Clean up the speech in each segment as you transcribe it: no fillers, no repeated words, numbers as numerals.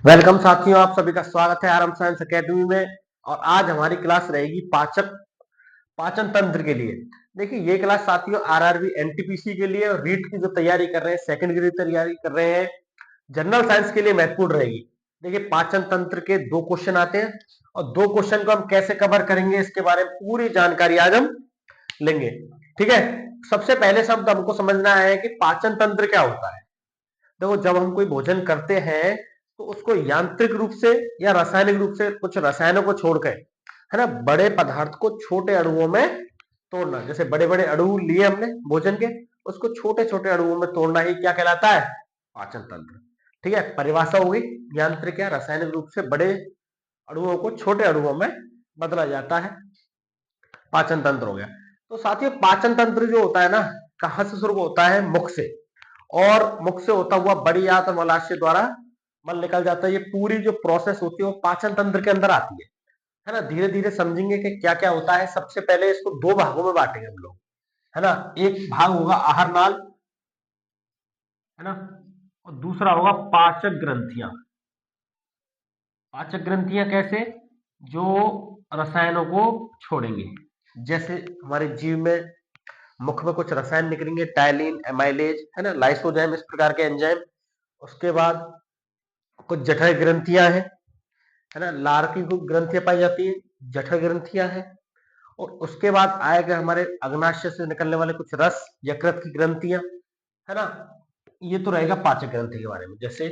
Welcome साथियों, आप सभी का स्वागत है आरएम साइंस एकेडमी में। और आज हमारी क्लास रहेगी पाचन तंत्र के लिए। देखिए, ये क्लास साथियों आरआरबी एनटीपीसी के लिए और रीट की जो तैयारी कर रहे हैं, सेकंड ग्रेड तैयारी कर रहे हैं, जनरल साइंस के लिए महत्वपूर्ण रहेगी। देखिए, पाचन तंत्र के 2 क्वेश्चन आते हैं और 2 क्वेश्चन को हम कैसे कवर करेंगे इसके बारे में पूरी जानकारी आज हम लेंगे। ठीक है, सबसे पहले शब्द हमको समझना है कि पाचन तंत्र क्या होता है। देखो, जब हम कोई भोजन करते हैं तो उसको यांत्रिक रूप से या रासायनिक रूप से, कुछ रसायनों को छोड़कर, है ना, बड़े पदार्थ को छोटे अणुओं में तोड़ना। जैसे बड़े बड़े अणु लिए हमने भोजन के, उसको छोटे छोटे अणुओं में तोड़ना ही क्या कहलाता है? पाचन तंत्र। ठीक है, परिभाषा होगी यांत्रिक या रासायनिक रूप से बड़े अणुओं को छोटे अणुओं में बदला जाता है, पाचन तंत्र हो गया। तो साथियों, पाचन तंत्र जो होता है ना, कहां से शुरू होता है? मुख से। और मुख से होता हुआ बड़ी आंत और मलाशय द्वारा मल निकल जाता है। ये पूरी जो प्रोसेस होती है वो पाचन तंत्र के अंदर आती है ना। धीरे धीरे समझेंगे कि क्या क्या होता है। सबसे पहले इसको 2 भागों में बांटेंगे हम लोग, है ना। एक भाग होगा आहार नाल, है ना, और दूसरा होगा पाचक ग्रंथियां। पाचक ग्रंथियां कैसे? जो रसायनों को छोड़ेंगे। जैसे हमारे जीव में, मुख में कुछ रसायन निकलेंगे, टाइलिन, एमाइलेज, है ना, लाइसोजाइम, इस प्रकार के एंजाइम। उसके बाद कुछ जठर ग्रंथियां हैं, है ना, लार की ग्रंथियां पाई जाती है, जठर ग्रंथियां हैं। और उसके बाद आएगा हमारे अग्नाशय से निकलने वाले कुछ रस, यकृत की ग्रंथियां, है ना। ये तो रहेगा पाचक ग्रंथि के बारे में। जैसे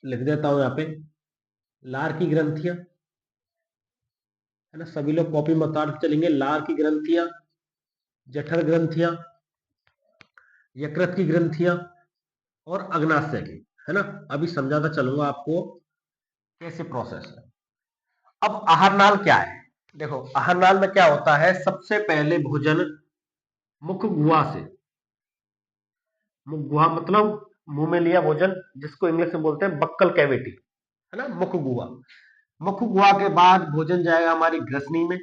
लिख देता हूं यहाँ पे, लार की ग्रंथियां, है ना, सभी लोग कॉपी में उतार चलेंगे। लार की ग्रंथियां, जठर ग्रंथियां, यकृत की ग्रंथियां और अग्नाशय की, है ना। अभी समझाता चलूंगा आपको कैसे प्रोसेस है। अब आहार नाल क्या है? देखो, आहार नाल में क्या होता है? सबसे पहले भोजन मुख गुहा से, मुख गुहा मतलब मुंह में लिया भोजन, जिसको इंग्लिश में बोलते हैं बक्कल कैविटी, है ना, मुख गुहा। मुख गुहा के बाद भोजन जाएगा हमारी ग्रसनी में।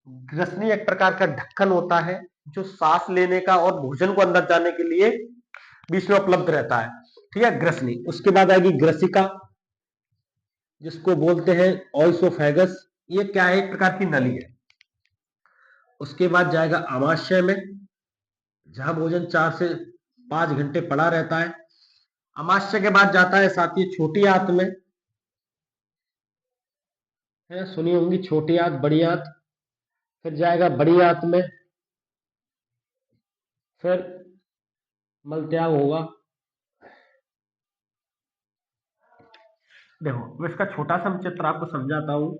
ग्रसनी एक प्रकार का ढक्कन होता है जो सांस लेने का और भोजन को अंदर जाने के लिए बीच में उपलब्ध रहता है। ठीक है, ग्रसनी। उसके बाद आएगी ग्रसिका, जिसको बोलते हैं ऑइसोफेगस। ये क्या है? एक प्रकार की नली है। उसके बाद जाएगा आमाशय में, जहां भोजन 4 से 5 घंटे पड़ा रहता है। अमाशय के बाद जाता है साथ ही छोटी आंत में, है, सुनी होंगी छोटी आंत, बड़ी आंत। फिर जाएगा बड़ी आंत में, फिर मल त्याग होगा। देखो, मैं इसका छोटा सा चित्र आपको समझाता हूं।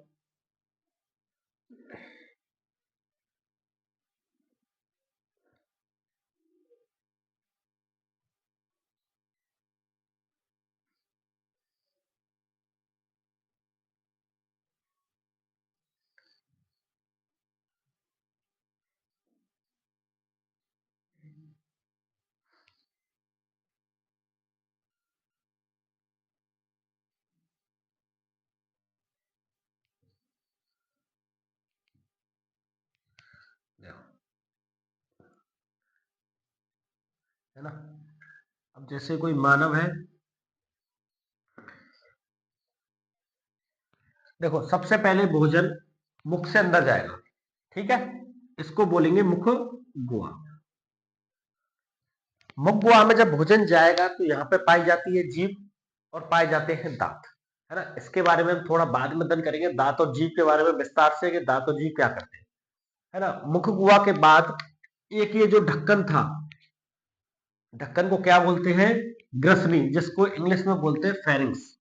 देखो, है ना। अब जैसे कोई मानव है, देखो, सबसे पहले भोजन मुख से अंदर जाएगा। ठीक है, इसको बोलेंगे मुख गुहा। मुख गुहा में जब भोजन जाएगा तो यहाँ पे पाई जाती है जीभ और पाए जाते हैं दांत, है ना। इसके बारे में हम थोड़ा बाद में अध्ययन करेंगे, दांत और जीभ के बारे में विस्तार से, कि दांत और जीभ क्या करते हैं, है ना। मुख गुहा के बाद एक ये जो ढक्कन था, ढक्कन को क्या बोलते हैं? ग्रसनी, जिसको इंग्लिश में बोलते हैं फेरिंग्स।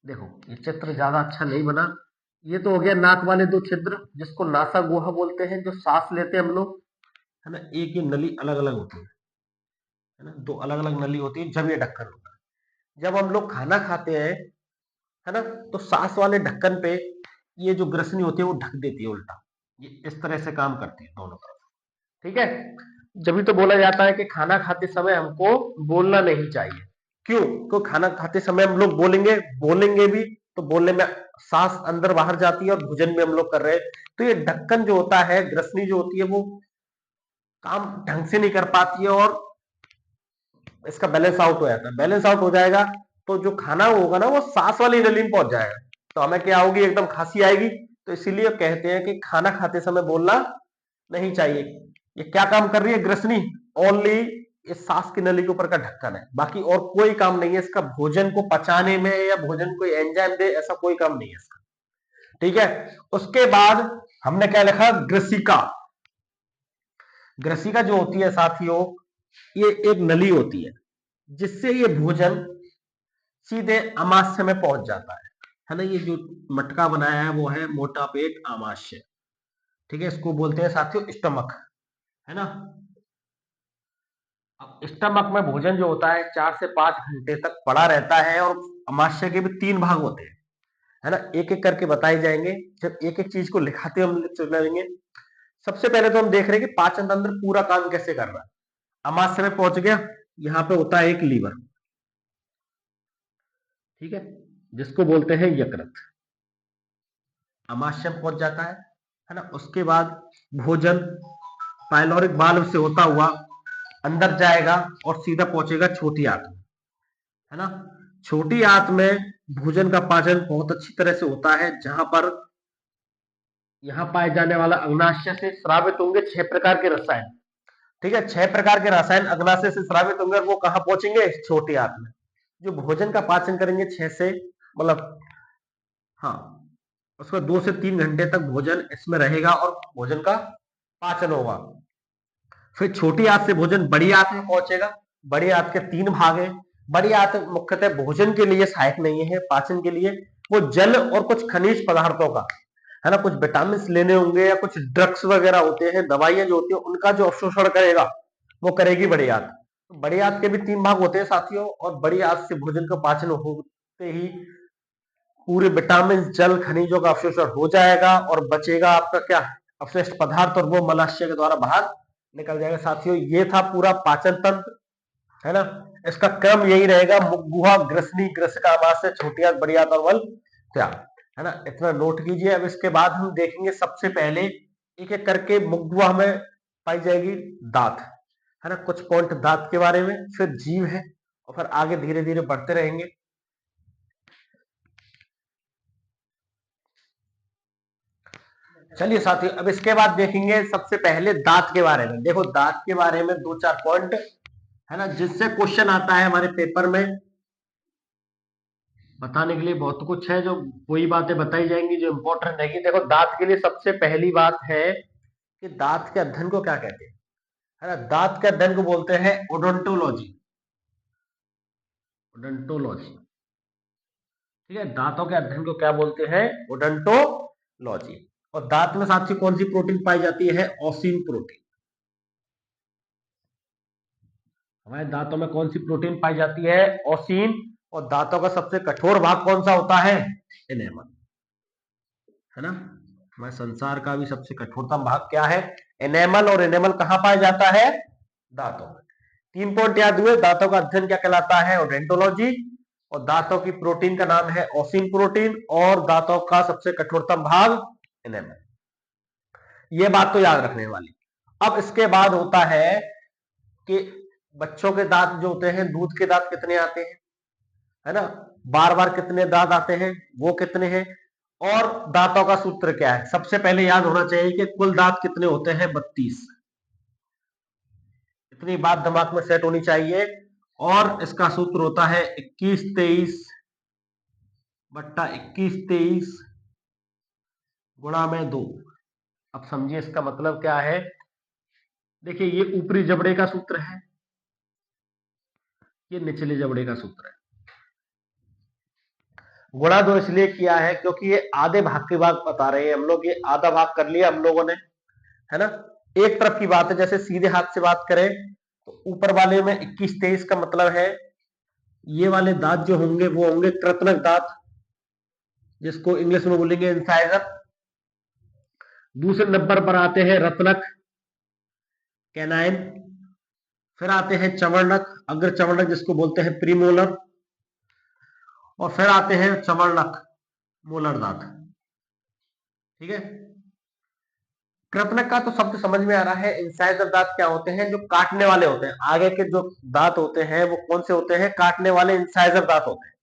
देखो, ये चित्र ज्यादा अच्छा नहीं बना। ये तो हो गया नाक वाले 2 छिद्र, जिसको नासा गुहा बोलते हैं, जो सांस लेते हैं हम लोग, है ना। एक ये नली अलग अलग होती है ना, 2 अलग अलग नली होती है जब ये ढक्कन होता है। जब हम लोग खाना खाते हैं, है ना, तो सांस वाले ढक्कन पे ये जो ग्रसनी होती है वो ढक देती है उल्टा। ये इस तरह से काम करती है दोनों तरफ। ठीक है, जब भी तो बोला जाता है कि खाना खाते समय हमको बोलना नहीं चाहिए। क्यों? क्योंकि खाना खाते समय हम लोग बोलेंगे, बोलेंगे भी तो बोलने में सांस अंदर बाहर जाती है और भोजन भी हम लोग कर रहे हैं। तो ये ढक्कन जो होता है, ग्रसनी जो होती है, वो काम ढंग से नहीं कर पाती है और इसका बैलेंस आउट हो जाता है। बैलेंस आउट हो जाएगा तो जो खाना होगा ना वो सांस वाली नली में पहुंच जाएगा, तो हमें क्या होगी, एकदम खांसी आएगी। तो इसीलिए कहते हैं कि खाना खाते समय बोलना नहीं चाहिए। ये क्या काम कर रही है ग्रसनी, ओनली इस सांस की नली के ऊपर का ढक्कन है, बाकी और कोई काम नहीं है इसका, भोजन को पचाने में या भोजन को एंजाइम दे ऐसा कोई काम नहीं है इसका। ठीक है, उसके बाद हमने क्या लिखा, ग्रसिका। ग्रसिका जो होती है साथियों, ये एक नली होती है जिससे ये भोजन सीधे आमाशय में पहुंच जाता है ना। ये जो मटका बनाया है वो है मोटा पेट आमाशय। ठीक है, इसको बोलते हैं साथियों स्टमक, है ना। अब स्टमक में भोजन जो होता है 4 से 5 घंटे तक पड़ा रहता है और आमाशय के भी 3 भाग होते हैं, है ना। एक एक करके बताए जाएंगे, जब एक एक चीज को लिखाते हम चलेंगे। सबसे पहले तो हम देख रहे हैं कि पाचन तंत्र पूरा काम कैसे कर रहा है। आमाशय में पहुंच गया, यहाँ पे होता है एक लीवर, ठीक है, जिसको बोलते हैं यकृत। आमाशय में पहुंच जाता है ना। उसके बाद भोजन पाइलोरिक वाल्व से होता हुआ अंदर जाएगा और सीधा पहुंचेगा छोटी आंत में, है ना। छोटी आंत में भोजन का पाचन बहुत अच्छी तरह से होता है, जहां पर यहाँ पाए जाने वाला अग्नाशय से स्रावित होंगे 6 प्रकार के रसायन। ठीक है, 6 प्रकार के रसायन अग्नाशय से स्रावित होंगे और वो कहां पहुंचेंगे, छोटी आंत में। जो भोजन का पाचन करेंगे 6 से, मतलब हाँ, उसको 2 से 3 घंटे तक भोजन इसमें रहेगा और भोजन का पाचन होगा। फिर छोटी आंत से भोजन बड़ी आंत में पहुंचेगा। बड़ी आंत के 3 भाग हैं। बड़ी आंत मुख्यतः भोजन के लिए सहायक नहीं है, पाचन के लिए वो जल और कुछ खनिज पदार्थों का, है ना, कुछ विटामिन लेने होंगे या कुछ ड्रग्स वगैरह होते हैं, दवाइयां जो होती है उनका जो अवशोषण करेगा वो करेगी बड़ी आंत। बड़ी आंत के भी 3 भाग होते हैं साथियों, और बड़ी आंत से भोजन का पाचन होते ही पूरे विटामिन जल खनिजों का अवशोषण हो जाएगा और बचेगा आपका क्या, अवशिष्ट पदार्थ, और वो मलाशय के द्वारा बाहर निकल जाएगा। साथियों ये था पूरा पाचन तंत्र, है ना। इसका क्रम यही रहेगा, मुख, ग्रसनी, ग्रसिका, आमाशय, छोटी आंत, बड़ी आंत और मल त्याग, है ना। इतना नोट कीजिए। अब इसके बाद हम देखेंगे सबसे पहले एक एक करके मुख में पाई जाएगी दांत, है ना, कुछ पॉइंट दांत के बारे में, फिर जीव है और फिर आगे धीरे धीरे बढ़ते रहेंगे। चलिए साथियों, अब इसके बाद देखेंगे सबसे पहले दांत के बारे में। देखो दांत के बारे में 2-4 पॉइंट, है ना, जिससे क्वेश्चन आता है हमारे पेपर में। बताने के लिए बहुत कुछ है, जो वही बातें बताई जाएंगी जो इंपॉर्टेंट रहेगी। देखो दांत के लिए सबसे पहली बात है कि दांत के अध्ययन को क्या कहते हैं, है ना। दांत के अध्ययन को बोलते हैं ओडोंटोलॉजी। ओडोंटोलॉजी, ठीक है, दांतों के अध्ययन को क्या बोलते हैं, ओडोंटोलॉजी। और दांत में साथ ही कौन सी प्रोटीन पाई जाती है, ओसिन प्रोटीन। हमारे दांतों में कौन सी प्रोटीन पाई जाती है, ओसिन। और दांतों का सबसे कठोर भाग कौन सा होता है, एनेमल, है ना। हमारे संसार का भी सबसे कठोरतम भाग क्या है, एनेमल। और एनेमल कहां पाया जाता है, दांतों में। 3 पॉइंट याद हुए। दांतों का अध्ययन क्या कहलाता है, ओडेंटोलॉजी। और दांतों की प्रोटीन का नाम है ओसिन प्रोटीन। और दांतों का सबसे कठोरतम भाग एनेमल। ये बात तो याद रखने वाली। अब इसके बाद होता है कि बच्चों के दांत जो होते हैं, दूध के दांत कितने आते हैं, है ना, बार बार कितने दांत आते हैं, वो कितने हैं। और दांतों का सूत्र क्या है, सबसे पहले याद होना चाहिए कि कुल दांत कितने होते हैं, 32। इतनी बात दिमाग में सेट होनी चाहिए। और इसका सूत्र होता है 21-23/21-23 गुणा में 2। अब समझिए इसका मतलब क्या है। देखिए ये ऊपरी जबड़े का सूत्र है, ये निचले जबड़े का सूत्र है। गुणा 2 इसलिए किया है क्योंकि ये आधे भाग के भाग बता रहे हैं हम लोग। ये आधा भाग कर लिया हम लोगों ने, है ना। एक तरफ की बात है, जैसे सीधे हाथ से बात करें तो ऊपर वाले में 21-23 का मतलब है ये वाले दांत जो होंगे वो होंगे कृतनक दांत, जिसको इंग्लिश में बोलेंगे इंसाइजर। दूसरे नंबर पर आते हैं रत्नक, कैनाइन। फिर आते हैं चवर्णक, अग्र चवर्णक जिसको बोलते हैं प्रीमोलर। और फिर आते हैं चवर्णक, मोलर दांत। ठीक है, कृतनक का तो शब्द समझ में आ रहा है। इंसाइजर दांत क्या होते हैं? जो काटने वाले होते हैं। आगे के जो दांत होते हैं वो कौन से होते हैं? काटने वाले इंसाइजर दांत होते हैं।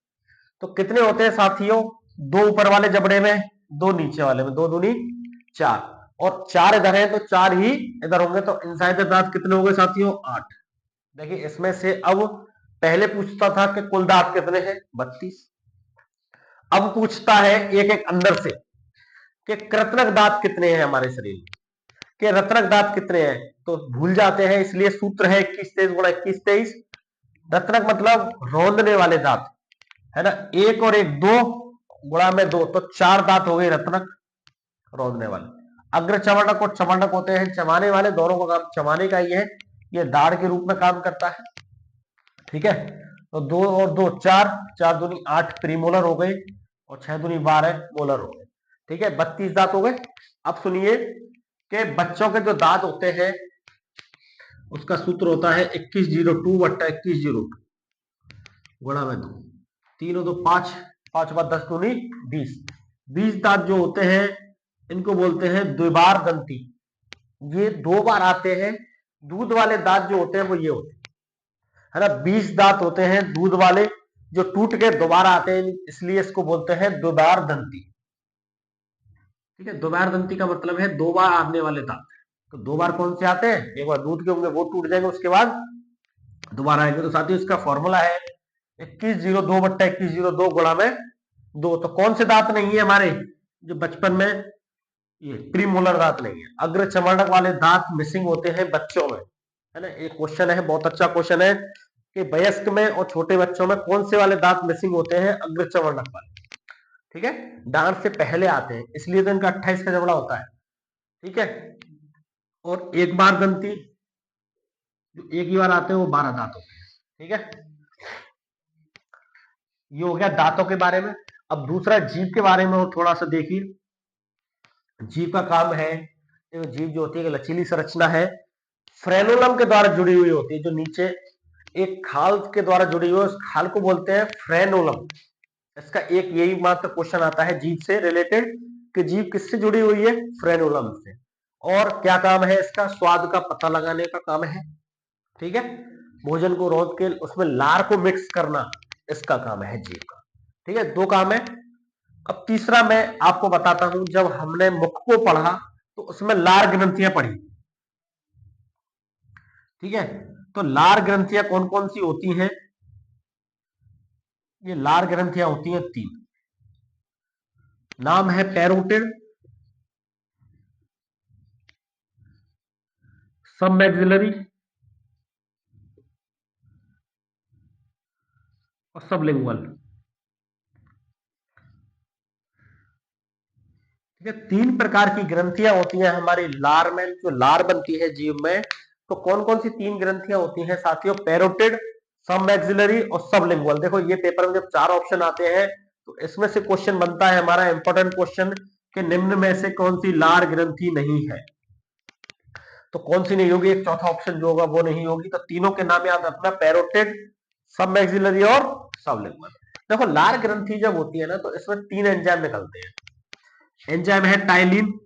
तो कितने होते हैं साथियों? दो ऊपर वाले जबड़े में, दो नीचे वाले में, दो दूनी चार, और चार इधर है तो चार ही इधर होंगे। तो इंसाइजर दांत कितने हो गए साथियों? 8। देखिए इसमें से अब पहले पूछता था कि कुल दांत कितने हैं? 32। अब पूछता है एक एक अंदर से कि कृतनक दांत कितने हैं हमारे शरीर में, कि रत्नक दांत कितने हैं। तो भूल जाते हैं, इसलिए सूत्र है 21 23 गुणा 21 23। रत्नक मतलब रौंदने वाले दांत, है ना। एक और एक दो गुणा में दो, तो चार दांत हो गए रत्नक, रौंदने वाले। अग्र चमड़क और चमड़क होते हैं चबाने वाले, दोनों का काम चबाने का ही है। ये दाढ़ के रूप में काम करता है, ठीक है। तो दो और दो चार, चार दूनी 8 प्रीमोलर हो गए, और 6 दूनी 12 मोलर हो गए, ठीक है। 32 दांत हो गए। अब सुनिए कि बच्चों के जो दांत होते हैं उसका सूत्र होता है 2102 बट्टा 2102 गुणा में 2। तीनों दो 5, 5 बाद 10 दूनी 20। 20 दांत जो होते हैं इनको बोलते हैं द्विबार दंती। ये दो बार आते हैं। दूध वाले दांत जो होते हैं वो ये होते हैं, है ना। 20 दांत होते हैं दूध वाले जो टूट के दोबारा आते हैं, इसलिए इसको बोलते हैं द्विबार दंती, ठीक है। द्विबार दंती का मतलब है दो बार आने वाले दांत। तो दो बार कौन से आते हैं? एक बार दूध के होंगे वो टूट जाएंगे, उसके बाद दोबारा आएंगे। तो साथियों इसका फॉर्मूला है 2102 बट्टा 2102 गुणा में 2। तो कौन से दांत नहीं है हमारे जो बचपन में? ये प्रीमोलर दांत नहीं है। अग्र चमड़क वाले दांत मिसिंग होते हैं बच्चों में, है ना। एक क्वेश्चन है, बहुत अच्छा क्वेश्चन है कि वयस्क में और छोटे बच्चों में कौन से वाले दांत मिसिंग होते हैं? अग्र चमड़क वाले, ठीक है। दांत से पहले आते हैं, इसलिए तो इनका 28 का जबड़ा होता है, ठीक है। और एक बार दंती जो एक ही बार आते हैं वो 12 दांत होते हैं, ठीक है। ये हो गया दांतों के बारे में। अब दूसरा जीभ के बारे में और थोड़ा सा देखिए। जीभ का काम है, जीभ जो होती है एक लचीली संरचना है, फ्रेनोलम के द्वारा जुड़ी हुई होती है। जो नीचे एक खाल के द्वारा जुड़ी हुई है, उस खाल को बोलते हैं फ्रेनोलम। इसका एक यही मात्र क्वेश्चन आता है जीभ से रिलेटेड कि जीभ किससे जुड़ी हुई है? फ्रेनोलम से। और क्या काम है इसका? स्वाद का पता लगाने का काम है, ठीक है। भोजन को रोक के उसमें लार को मिक्स करना इसका काम है जीभ का, ठीक है। दो काम है। अब तीसरा मैं आपको बताता हूं, जब हमने मुख को पढ़ा तो उसमें लार ग्रंथियां पढ़ी, ठीक है। तो लार ग्रंथियां कौन कौन सी होती हैं? ये लार ग्रंथियां होती हैं 3। नाम है पैरोटिड, सब मैक्सिलरी और सब लिंगुअल, ठीक है। 3 प्रकार की ग्रंथियां होती हैं हमारी लार में, जो लार बनती है जीभ में। तो कौन कौन सी 3 ग्रंथियां होती हैं साथियों? पैरोटिड, सब मैक्सिलरी और सब लिंगुअल। देखो ये पेपर में जब 4 ऑप्शन आते हैं तो इसमें से क्वेश्चन बनता है हमारा इंपॉर्टेंट क्वेश्चन कि निम्न में से कौन सी लार ग्रंथि नहीं है। तो कौन सी नहीं होगी? एक चौथा ऑप्शन जो होगा वो नहीं होगी। तो तीनों के नाम याद रखना, पैरोटिड, सब मैक्सिलरी और सब लिंगुअल। देखो लार ग्रंथि जब होती है ना तो इसमें 3 एंजाइम निकलते हैं। एंजाइम है टाइलिन,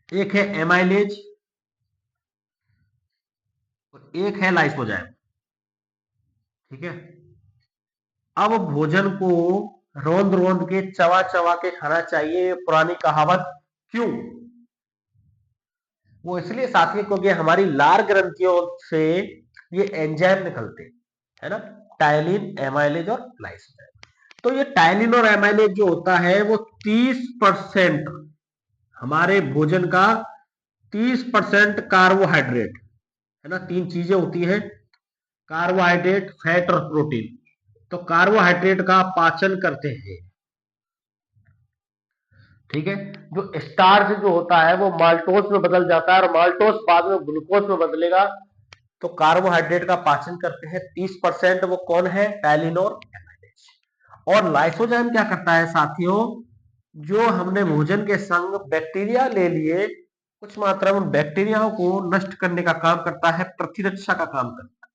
एक है एमाइलेज और एक है लाइसोजाइम, ठीक है। अब भोजन को रोंद रोंद के चबा चबा के खाना चाहिए, पुरानी कहावत क्यों? वो इसलिए साथी क्योंकि हमारी लार ग्रंथियों से ये एंजाइम निकलते हैं, है ना। टाइलिन, एमाइलेज और लाइसोजाइम। तो ये टाइलिन और एमाइलेज जो होता है वो 30% हमारे भोजन का 30% कार्बोहाइड्रेट, है ना। 3 चीजें होती हैं, कार्बोहाइड्रेट, फैट और प्रोटीन। तो कार्बोहाइड्रेट का पाचन करते हैं, ठीक है। जो स्टार्च जो होता है वो माल्टोस में बदल जाता है और माल्टोस बाद में ग्लूकोज में बदलेगा। तो कार्बोहाइड्रेट का पाचन करते हैं 30%, वो कौन है? टाइलिन और एमाइलेज। और लाइसोजाइम क्या करता है साथियों? जो हमने भोजन के संग बैक्टीरिया ले लिए, कुछ मात्रा में बैक्टीरियाओं को नष्ट करने का काम करता है, प्रतिरक्षा का काम करता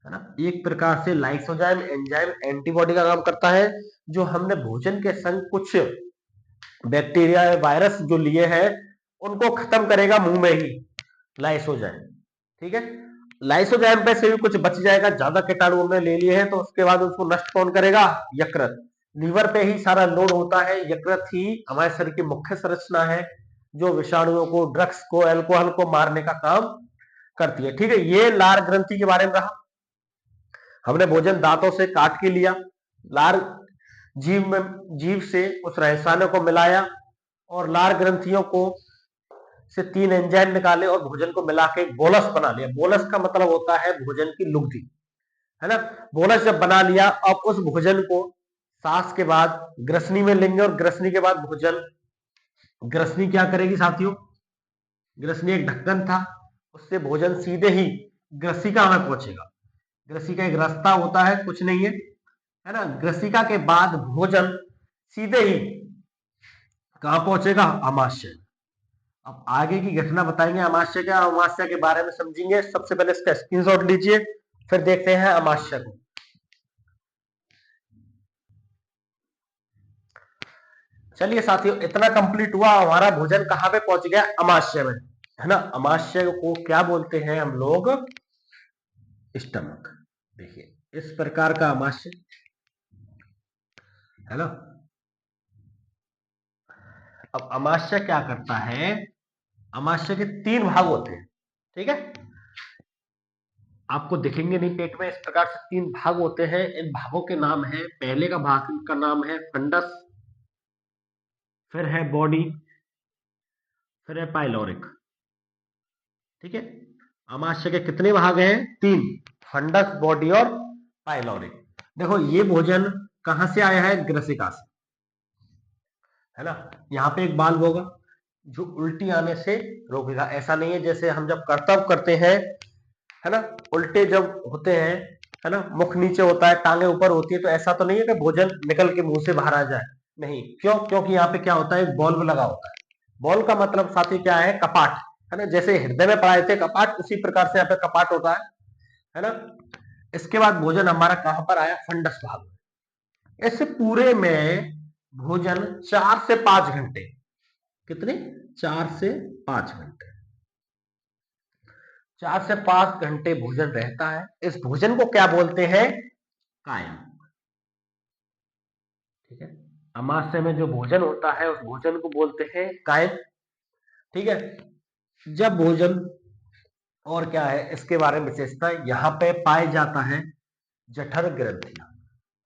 है ना। एक प्रकार से लाइसोजाइम एंजाइम एंटीबॉडी का काम करता है। जो हमने भोजन के संग कुछ बैक्टीरिया या वायरस जो लिए हैं उनको खत्म करेगा मुंह में ही, लाइसोजाइम। ठीक है, लाइसोजाइम पे से भी कुछ बच जाएगा, ज्यादा कीटाणु हमने ले लिए हैं तो उसके बाद उसको नष्ट कौन करेगा? यकृत। लीवर पे ही सारा लोड होता है, यकृत ही हमारे शरीर की मुख्य संरचना है जो विषाणुओं को, ड्रग्स को, अल्कोहल को मारने का काम करती है। ठीक है, ये लार ग्रंथि के बारे में रहा। हमने भोजन दांतों से काट के लिया, लार जीव से उस रसायनों को मिलाया और लार ग्रंथियों को से 3 एंजाइम निकाले और भोजन को मिला के बोलस बना लिया। बोलस का मतलब होता है भोजन की लुगदी, है ना। बोलस जब बना लिया, अब उस भोजन को सांस के बाद ग्रसनी में लेंगे और ग्रसनी के बाद भोजन, ग्रसनी क्या करेगी साथियों? ग्रसनी एक ढक्कन था, उससे भोजन सीधे ही ग्रसिका में पहुंचेगा। ग्रसिका एक रास्ता होता है, कुछ नहीं है ना। ग्रसिका के बाद भोजन सीधे ही कहां पहुंचेगा? आमाशय। अब आगे की घटना बताएंगे आमाशय क्या, अमाशय के बारे में समझेंगे। सबसे पहले इसका स्क्रीनशॉट लीजिए, फिर देखते हैं आमाशय को। चलिए साथियों, इतना कंप्लीट हुआ, हमारा भोजन कहां पे पहुंच गया? आमाशय में, है ना। आमाशय को क्या बोलते हैं हम लोग? स्टमक। देखिए इस प्रकार का आमाशय, है ना। अब आमाशय क्या करता है? आमाशय के 3 भाग होते हैं, ठीक है। आपको दिखेंगे नहीं पेट में, इस प्रकार से 3 भाग होते हैं। इन भागों के नाम है, पहले का भाग का नाम है फंडस, फिर है बॉडी, फिर है पाइलोरिक। ठीक है, आमाशय के कितने भाग हैं? 3, फंडस, बॉडी और पाइलोरिक। देखो ये भोजन कहां से आया है? ग्रसिका से, है ना। यहाँ पे एक बाल्ब होगा जो उल्टी आने से रोकेगा। ऐसा नहीं है जैसे हम जब कर्तव्य करते हैं, है ना, उल्टे जब होते हैं, है ना, मुख नीचे होता है, टांगे ऊपर होती है, तो ऐसा तो नहीं है कि भोजन निकल के मुंह से बाहर आ जाए, नहीं। क्यों? क्योंकि यहाँ पे क्या होता है? एक बॉल्ब लगा होता है। बॉल का मतलब साथी क्या है? कपाट, है ना। जैसे हृदय में पढ़ाए थे कपाट, उसी प्रकार से यहाँ पे कपाट होता है ना। इसके बाद भोजन हमारा कहां पर आया? फंडस भाग में। ऐसे पूरे में भोजन 4 से 5 घंटे, कितने? 4 से 5 घंटे, 4 से 5 घंटे भोजन रहता है। इस भोजन को क्या बोलते हैं? कायम। ठीक है, अमाशय में जो भोजन होता है उस भोजन को बोलते हैं कायम। ठीक है, जब भोजन, और क्या है इसके बारे में विशेषता, यहां पे पाए जाता है जठर ग्रंथियां।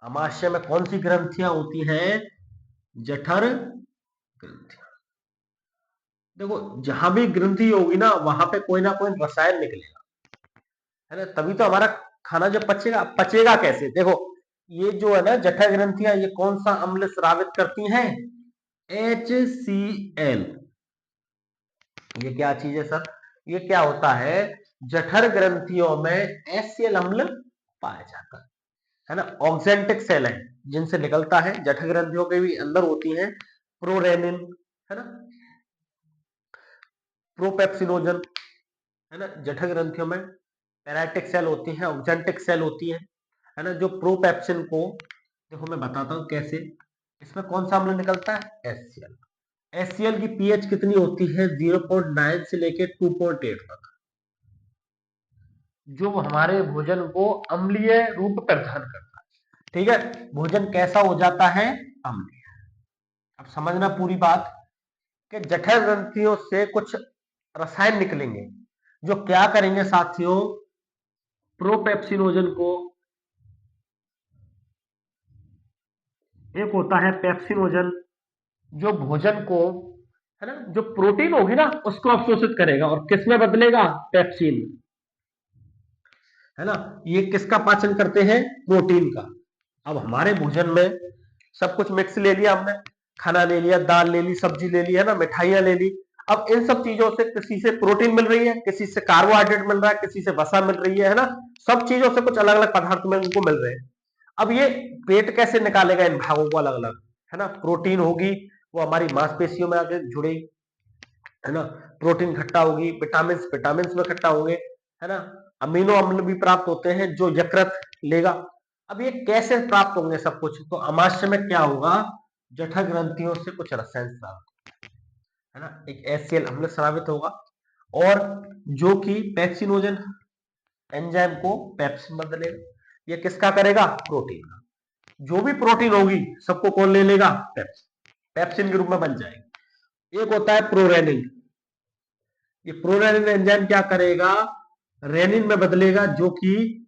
अमाशय में कौन सी ग्रंथियां होती हैं? जठर ग्रंथियां। देखो जहां भी ग्रंथि होगी ना, वहां पे कोई ना कोई रसायन निकलेगा, है ना। तभी तो हमारा खाना जो पचेगा। पचेगा कैसे? देखो ये जो है ना जठर ग्रंथियां, ये कौन सा अम्ल स्रावित करती हैं? HCl। ये क्या चीज है सर? ये क्या होता है? जठर ग्रंथियों में HCl अम्ल पाया जाता है ना। ऑक्जेंटिक सेल है जिनसे निकलता है, जठर ग्रंथियों के भी अंदर होती हैं प्रोरेनिन, है ना, प्रोपेप्सिनोजन, है ना। जठर ग्रंथियों में पैराइटिक सेल होती है, ऑक्जेंटिक सेल होती है ना। जो प्रोपेप्सिन को, देखो मैं बताता हूं कैसे, इसमें कौन सा अम्ल निकलता है? HCl। HCl की पीएच कितनी होती है? 0.9 से लेके 2.8 तक, जो हमारे भोजन को अम्लीय रूप प्रदान करता है। ठीक है, भोजन कैसा हो जाता है? अम्लीय। अब समझना पूरी बात, कि जठर ग्रंथियों से कुछ रसायन निकलेंगे जो क्या करेंगे साथियों? प्रोपेप्सिनोजन को, एक होता है पेप्सिनोजन, जो भोजन को, है ना, जो प्रोटीन होगी ना उसको अवशोषित करेगा और किस में बदलेगा? पेप्सिन, है ना। ये किसका पाचन करते हैं? प्रोटीन का। अब हमारे भोजन में सब कुछ मिक्स ले लिया हमने, खाना ले लिया, दाल ले ली, सब्जी ले ली, है ना, मिठाइयां ले ली। अब इन सब चीजों से किसी से प्रोटीन मिल रही है, किसी से कार्बोहाइड्रेट मिल रहा है, किसी से वसा मिल रही है ना। सब चीजों से कुछ अलग अलग पदार्थ में उनको मिल रहे हैं। अब ये पेट कैसे निकालेगा इन भागों को अलग अलग, है ना। प्रोटीन होगी वो हमारी मांसपेशियों में आके जुड़ेगी, है ना। प्रोटीन इकट्ठा होगी, विटामिन विटामिन में इकट्ठा होंगे, है ना। अमीनो अम्ल भी प्राप्त होते हैं जो यकृत लेगा। अब ये कैसे प्राप्त होंगे सब कुछ? तो अमाशय में क्या होगा? जठर ग्रंथियों से कुछ रसायन स्रावित, है ना, एक HCl अम्ल स्रावित होगा, और जो कि पेप्सिनोजन एंजाइम को पेप्सिन बदलेगा। ये किसका करेगा? प्रोटीन का। जो भी प्रोटीन होगी सबको कौन ले लेगा? पेप्सिन, पेप्सिन के रूप में बन जाएगी। एक होता है प्रोरेनिन, ये प्रोरेनिन एंजाइम क्या करेगा? रेनिन में बदलेगा, जो कि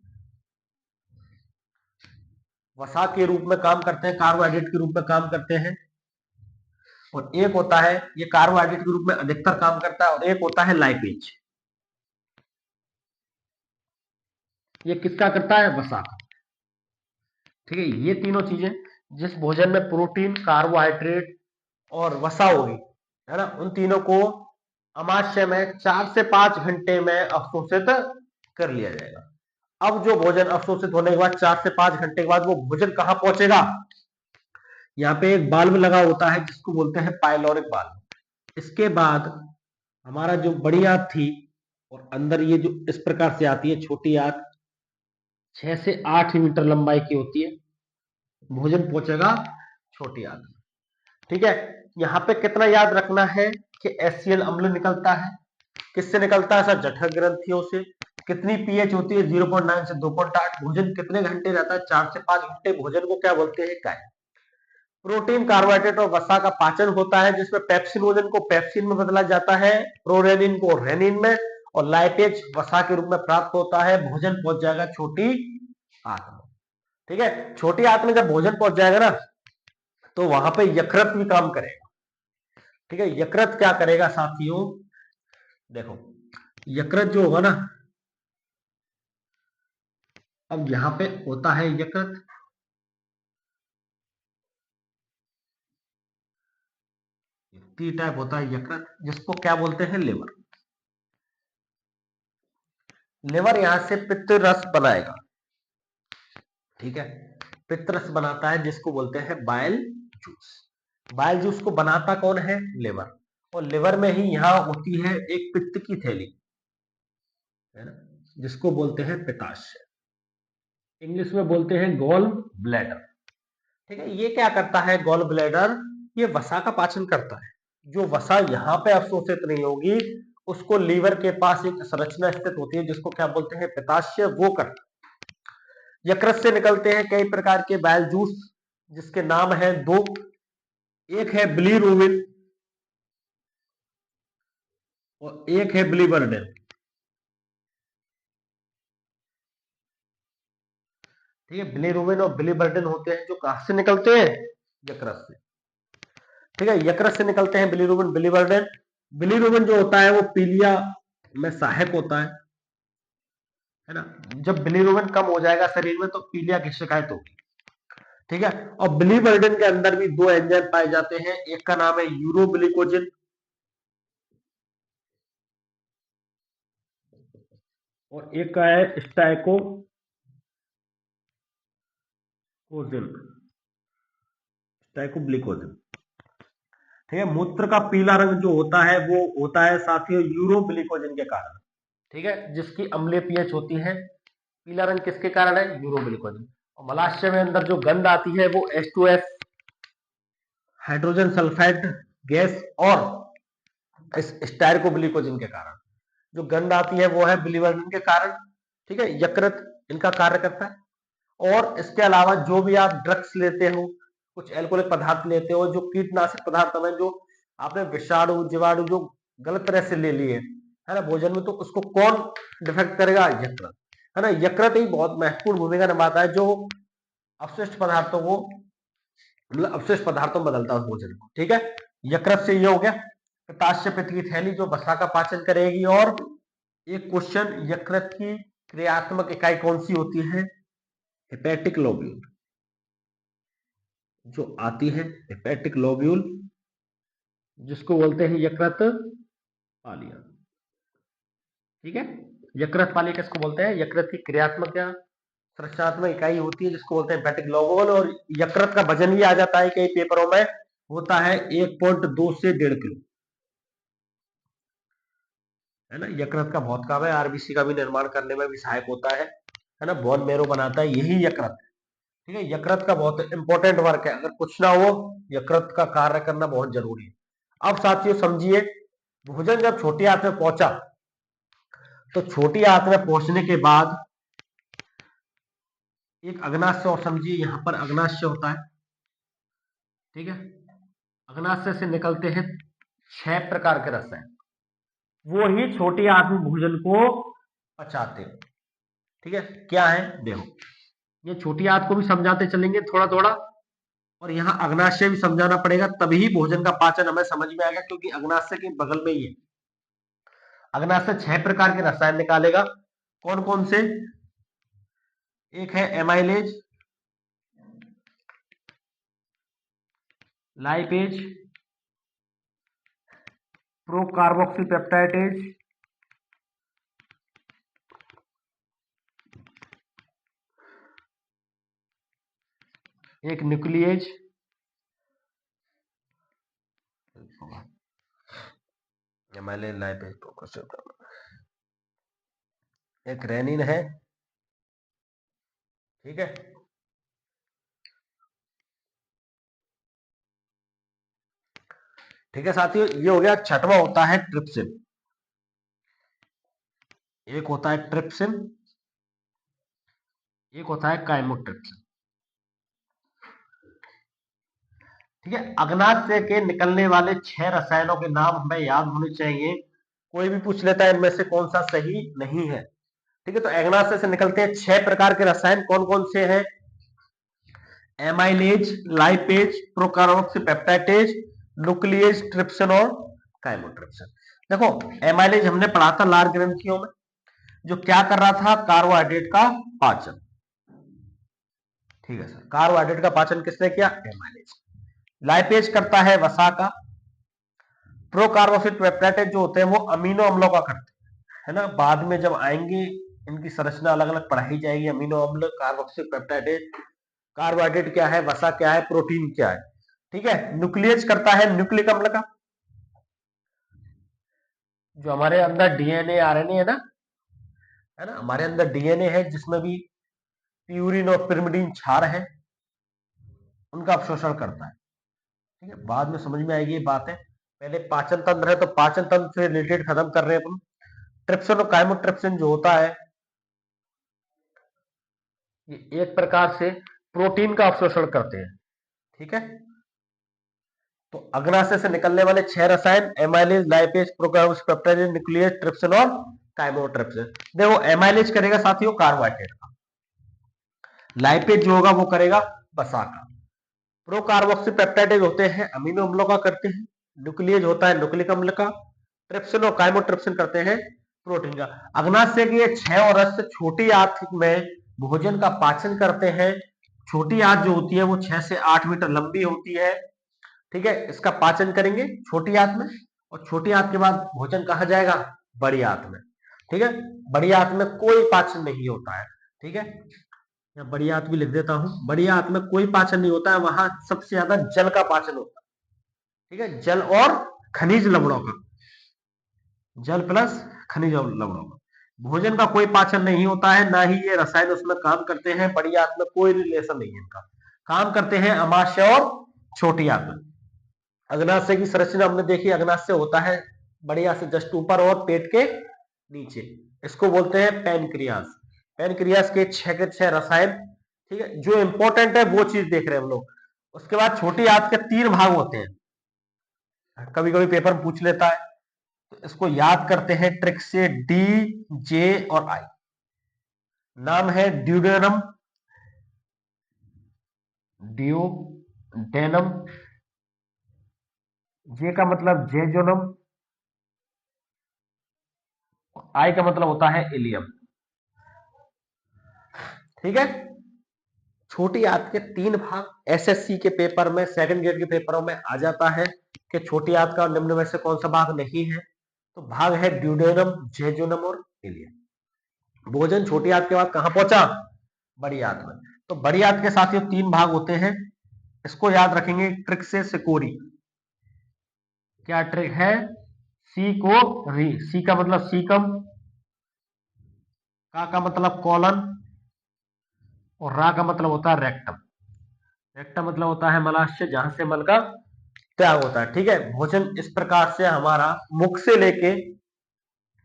वसा के रूप में काम करते हैं, कार्बोहाइड्रेट के रूप में काम करते हैं। और एक होता है, ये कार्बोहाइड्रेट के रूप में अधिकतर काम करता है, और एक होता है लाइपेज, ये किसका करता है? वसा का। ठीक है, ये तीनों चीजें, जिस भोजन में प्रोटीन, कार्बोहाइड्रेट और वसा होगी, है ना, उन तीनों को अमाशय में 4 से 5 घंटे में अवशोषित कर लिया जाएगा। अब जो भोजन अवशोषित होने के बाद 4 से 5 घंटे के बाद वो भोजन कहां पहुंचेगा? यहाँ पे एक बाल्ब लगा होता है जिसको बोलते हैं पाइलोरिक बाल्ब। इसके बाद हमारा जो बड़ी आंत थी, और अंदर ये जो इस प्रकार से आती है छोटी आंत, 6 से 8 मीटर लंबाई की होती है, भोजन पहुंचेगा छोटी आंत में। ठीक है, यहाँ पे कितना याद रखना है कि HCl अम्ल निकलता है, किससे निकलता है सर? जठर ग्रंथियों से। कितनी पीएच होती है? 0.9 से 2.8। भोजन कितने घंटे रहता है? 4 से 5 घंटे। भोजन को क्या बोलते हैं? काय। प्रोटीन, कार्बोहाइड्रेट और वसा का पाचन होता है, जिसमें पेप्सिनोजन को पेप्सिन में बदला जाता है, प्रोरेनिन को रेनिन में, और लाइपेज वसा के रूप में प्राप्त होता है। भोजन पहुंच जाएगा छोटी आंत में। ठीक है, छोटी आंत में जब भोजन पहुंच जाएगा ना, तो वहां पे यकृत भी काम करेगा। ठीक है, यकृत क्या करेगा साथियों? देखो, यकृत जो होगा ना, अब यहां पे होता है यकृत, टी टाइप होता है यकृत, जिसको क्या बोलते हैं? लिवर। लिवर यहां से पित्त रस बनाएगा। ठीक है, पित्त रस बनाता है, जिसको बोलते हैं बाइल जूस। बाइल जूस को बनाता कौन है? लिवर। और लिवर में ही यहां होती है एक पित्त की थैली, है ना, जिसको बोलते हैं पित्ताशय, इंग्लिश में बोलते हैं गॉल ब्लैडर। ठीक है, ये क्या करता है गॉल ब्लैडर? ये वसा का पाचन करता है। जो वसा यहाँ पे अवशोषित नहीं होगी, उसको लीवर के पास एक संरचना स्थित होती है, जिसको क्या बोलते हैं? पित्ताशय, वो करता है। यकृत से निकलते हैं कई प्रकार के बाइल जूस, जिसके नाम है दो। एक है बिलीरुबिन और एक है बिलीवर्डेन। ठीक है, बिलीरुबिन और बिलीवर्डेन होते हैं, जो कहां से निकलते हैं? यकृत से। ठीक है, यकृत से निकलते हैं बिलीरुबिन, बिलीवर्डेन। बिलीरुबिन जो होता है वो पीलिया में सहायक होता है ना। जब बिलीरुबिन कम हो जाएगा शरीर में, तो पीलिया की शिकायत होगी। ठीक है, और बिलीवर्डेन के अंदर भी दो एंजाइम पाए जाते हैं, एक का नाम है यूरोबिलिकोजिन, और एक का है स्टाइकोजिन। स्टाइकोग्लिकोजिन। ठीक है, मूत्र का पीला रंग जो होता है वो होता है साथियों यूरोबिलिकोजिन के कारण। ठीक है, जिसकी अम्लीय पीएच होती है। पीला रंग किसके कारण है? यूरोबिलिकोजिन। और मलाशय में अंदर जो गंध आती है वो H2S, हाइड्रोजन सल्फाइड गैस, और स्टाइकोग्लिकोजिन के कारण। जो गंध आती है वो है बिलीवर्डिन के कारण। ठीक है, यकृत इनका कार्य करता है। और इसके अलावा जो भी आप ड्रग्स लेते हो, कुछ एल्कोहलिक पदार्थ लेते हो, जो कीटनाशक पदार्थ है, जो आपने विषाणु जीवाणु जो गलत तरह से ले लिए, है ना, भोजन में, तो उसको कौन डिफेक्ट करेगा? यकृत, है ना। यकृत ही बहुत महत्वपूर्ण भूमिका निभाता है, जो अवशिष्ट पदार्थों को, मतलब अवशिष्ट पदार्थों में बदलता है उस भोजन को। ठीक है, यकृत से ये हो गया। पित्ताशय पित्त की थैली जो वसा का पाचन करेगी। और एक क्वेश्चन, यकृत की क्रियात्मक इकाई कौन सी होती है? हेपेटिक लोब्यूल जो आती है, हेपेटिक लोब्यूल, जिसको बोलते हैं यकृत पालिया। ठीक है, यकृत पालिया किसको बोलते हैं? यकृत की क्रियात्मक या संरचनात्मक इकाई होती है, जिसको बोलते हैं हेपेटिक लोब्यूल। और यकृत का वजन भी आ जाता है कई पेपरों में, होता है 1.2 से 1.5 किलो, है ना। यकृत का बहुत काम है, आरबीसी का भी निर्माण करने में भी सहायक होता है ना, बोन मैरो बनाता है यही यकृत। ठीक है, यकृत का बहुत इंपॉर्टेंट वर्क है, अगर कुछ ना हो यकृत का कार्य करना बहुत जरूरी है। अब साथियों समझिए, भोजन जब छोटी आंत में पहुंचा तो छोटी आंत में पहुंचने के बाद एक अग्नाशय, और समझिए यहां पर अग्नाशय होता है, ठीक है। अग्नाशय से निकलते हैं 6 प्रकार के रसायन, वो ही छोटी आंत में भोजन को पचाते हैं, ठीक है। क्या है देखो, ये छोटी आंत को भी समझाते चलेंगे थोड़ा थोड़ा, और यहाँ अग्नाशय भी समझाना पड़ेगा, तभी भोजन का पाचन हमें समझ में आएगा, क्योंकि अग्नाशय के बगल में ही है। अग्नाशय 6 प्रकार के रसायन निकालेगा, कौन कौन से? एक है एमाइलेज, लाइपेज, प्रोकार्बोक्सीपेप्टाइडेज, एक न्यूक्लिएज, एमाइलेज, लाइपेज, एक रेनिन है, ठीक है। ठीक है साथियों, ये हो गया। छठवां होता है ट्रिप्सिन, एक होता है ट्रिप्सिन, एक होता है काइमोट्रिप्सिन, ठीक है। अग्नाशय के निकलने वाले 6 रसायनों के नाम हमें याद होने चाहिए, कोई भी पूछ लेता है इनमें से कौन सा सही नहीं है, ठीक है। तो अग्नाशय से निकलते हैं 6 प्रकार के रसायन, कौन कौन से हैं? एमाइलेज, लाइपेज, प्रोकार्बोक्सीपेप्टाइडेज, न्यूक्लिएज, ट्रिप्सिन और काइमोट्रिप्सिन। देखो, एमाइलेज हमने पढ़ा था लाल ग्रंथियों में, जो क्या कर रहा था? कार्बोहाइड्रेट का पाचन, ठीक है सर। कार्बोहाइड्रेट का पाचन किसने किया? एमाइलेज। लाइपेज करता है वसा का। प्रोकार्बोक्सीपेप्टाइडेज जो होते हैं वो अमीनो अम्लों का करते हैं, है ना। बाद में जब आएंगे इनकी संरचना अलग अलग पढ़ाई जाएगी, अमीनो अम्ल, कार्बोक्सीपेप्टाइडेज, कार्बोहाइड्रेट क्या है, वसा क्या है, प्रोटीन क्या है, ठीक है। न्यूक्लियस करता है न्यूक्लिक अम्ल का, जो हमारे अंदर डीएनए आरएनए है ना, हमारे अंदर डीएनए है जिसमें भी प्यूरिन और पिरिमिडीन क्षार है, उनका अवशोषण करता है, ठीक है। बाद में समझ में आएगी ये बात है। पहले पाचन तंत्र है, तो पाचन तंत्र से रिलेटेड खत्म कर रहे हैं अपन। ट्रिप्सिन और काइमोट्रिप्सिन जो होता है, ये एक प्रकार से प्रोटीन का अवशोषण करते हैं, ठीक है। तो अग्नाशय से निकलने वाले 6 रसायन, एमाइलेज, लाइपेज, प्रोकार्बोक्सीपेप्टाइडेज, न्यूक्लियस, ट्रिप्सिन और काइमोट्रिप्सिन। देखो, एमाइलेज करेगा साथियों कार्बोहाइड्रेट का, लाइपेज जो होगा वो करेगा वसा का, प्रोकार्बोक्सीपेप्टाइडेज होते हैं अमीनो अम्लों का करते हैं, न्यूक्लियस होता है न्यूक्लिक अम्ल का, ट्रिप्सिन और काइमोट्रिप्सिन करते हैं प्रोटीन का। अग्नाशय की ये 6 और रस छोटी आंत में भोजन का पाचन करते हैं। छोटी आंत जो होती है वो 6 से 8 मीटर लंबी होती है, ठीक है। इसका पाचन करेंगे छोटी आंत में, और छोटी आंत के बाद भोजन कहाँ जाएगा? बड़ी आंत में, ठीक है। बड़ी आंत में कोई पाचन नहीं होता है, ठीक है। या बड़ी आंत भी लिख देता हूं, बड़ी आंत में कोई पाचन नहीं होता है, वहां सबसे ज्यादा जल का पाचन होता है, ठीक है। जल और खनिज लवणों का, जल प्लस खनिज और लवणों का। भोजन का कोई पाचन नहीं होता है, ना ही ये रसायन उसमें काम करते हैं। बड़ी आंत में कोई रिलेशन नहीं है इनका, काम करते हैं अमाशय और छोटी आंत में। अग्नाशय की संरचना हमने देखी, अग्नाशय होता है बड़ी आंत से जस्ट ऊपर और पेट के नीचे, इसको बोलते हैं पैनक्रियास। पैनक्रियास के 6 के 6 रसायन, ठीक है। जो इंपॉर्टेंट है वो चीज देख रहे हैं हम लोग। उसके बाद छोटी आंत के 3 भाग होते हैं, कभी कभी पेपर में पूछ लेता है, तो इसको याद करते हैं ट्रिक से। डी, जे और आई। नाम है ड्यूडेनम, ड्यूडेनम, जे का मतलब जेजोनम, आई का मतलब होता है इलियम, ठीक है। छोटी आंत के 3 भाग एसएससी के पेपर में, सेकंड ग्रेड के पेपरों में आ जाता है कि छोटी आंत का निम्न में से कौन सा भाग नहीं है, तो भाग है ड्यूडेनम, जेजोनम और इलियम। भोजन छोटी आंत के बाद कहां पहुंचा? बड़ी आंत में। तो बड़ी आंत के साथ ये 3 भाग होते हैं, इसको याद रखेंगे ट्रिक से। सिकोरी, क्या ट्रिक है? सी को री, सी का मतलब सीकम, का मतलब कॉलन, और रा का मतलब होता है रेक्टम। रेक्टम मतलब होता है मलाशय, जहां से मल का त्याग होता है। ठीक है, भोजन इस प्रकार से हमारा मुख से लेके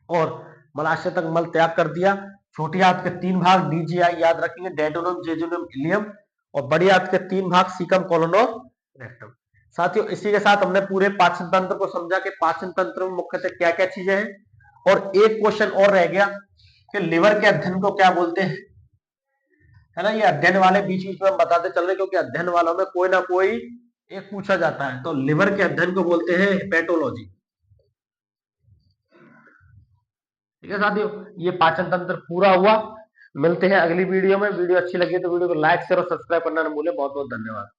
और मलाशय तक मल त्याग कर दिया। छोटी आंत के 3 भाग DGI याद रखेंगे, डेडोनम, जेजुनम, इलियम, और बड़ी आंत के 3 भाग सीकम, कोलोन और रेक्टम। साथियों, इसी के साथ हमने पूरे पाचन तंत्र को समझा कि पाचन तंत्र में मुख्यतः क्या क्या चीजें हैं। और एक क्वेश्चन और रह गया कि लिवर के अध्ययन को क्या बोलते हैं, है ना। ये अध्ययन वाले बीच बीच में हम बताते चल रहे, क्योंकि अध्ययन वालों में कोई ना कोई एक पूछा जाता है। तो लिवर के अध्ययन को बोलते हैं हेपेटोलॉजी। ठीक है साथियों, ये पाचन तंत्र पूरा हुआ। मिलते हैं अगली वीडियो में। वीडियो अच्छी लगी तो वीडियो को लाइक शेयर और सब्सक्राइब करना न भूलें। बहुत बहुत धन्यवाद।